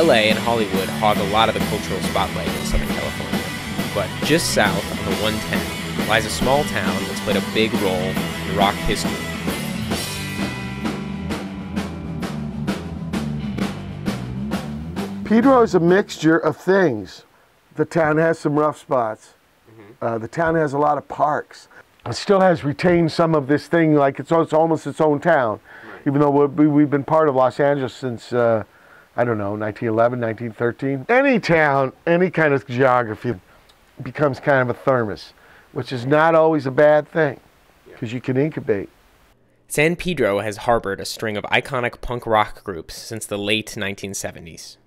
LA and Hollywood hog a lot of the cultural spotlight in Southern California, but just south of the 110 lies a small town that's played a big role in rock history. Pedro is a mixture of things. The town has some rough spots. The town has a lot of parks. It still has retained some of this thing, like it's almost its own town, even though we've been part of Los Angeles since, I don't know, 1911, 1913. Any town, any kind of geography becomes kind of a thermos, which is not always a bad thing, because you can incubate. San Pedro has harbored a string of iconic punk rock groups since the late 1970s.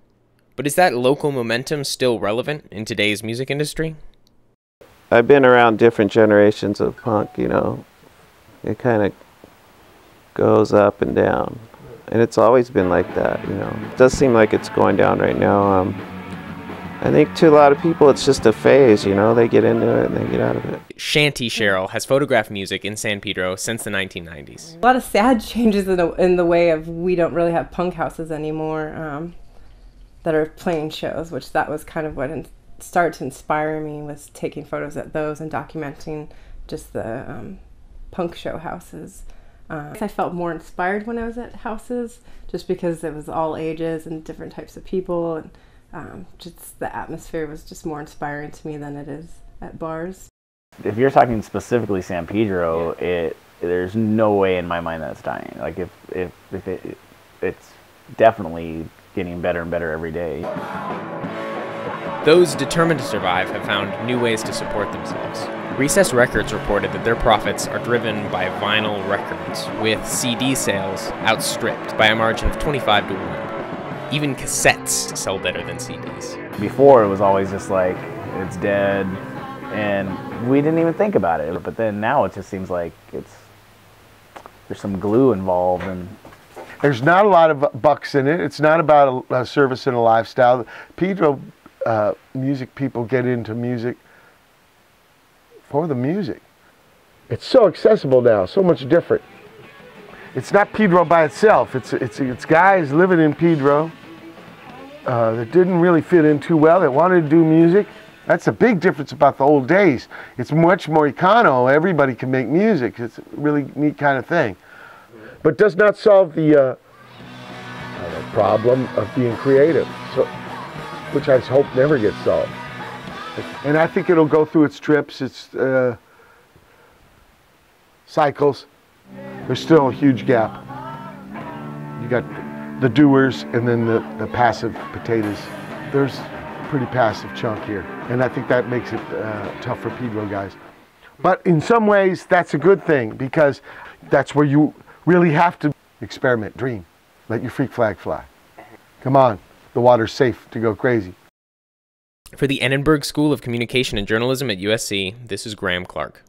But is that local momentum still relevant in today's music industry? I've been around different generations of punk, you know. It kind of goes up and down. And it's always been like that, you know. It does seem like it's going down right now. I think to a lot of people it's just a phase, you know. They get into it and they get out of it. Shanty Cheryl has photographed music in San Pedro since the 1990s. A lot of sad changes in the way of we don't really have punk houses anymore. That are playing shows, which that was kind of what started to inspire me, was taking photos at those and documenting just the punk show houses. I felt more inspired when I was at houses, just because it was all ages and different types of people, and just the atmosphere was just more inspiring to me than it is at bars. If you're talking specifically San Pedro, there's no way in my mind that it's dying. Like it's definitely getting better and better every day. Those determined to survive have found new ways to support themselves. Recess Records reported that their profits are driven by vinyl records, with CD sales outstripped by a margin of 25 to 1. Even cassettes sell better than CDs. Before it was always just like, it's dead, and we didn't even think about it. But then now it just seems like there's some glue involved, and there's not a lot of bucks in it. It's not about a service and a lifestyle. Pedro music people get into music for the music. It's so accessible now, so much different. It's not Pedro by itself. It's guys living in Pedro that didn't really fit in too well, that wanted to do music. That's a big difference about the old days. It's much more econo. Everybody can make music. It's a really neat kind of thing. But does not solve the problem of being creative, which I hope never gets solved. And I think it'll go through its trips, its cycles. There's still a huge gap. You got the doers and then the passive potatoes. There's a pretty passive chunk here, and I think that makes it tough for Pedro guys. But in some ways, that's a good thing, because that's where you really have to experiment, dream. Let your freak flag fly. Come on, the water's safe to go crazy. For the Annenberg School of Communication and Journalism at USC, this is Graham Clark.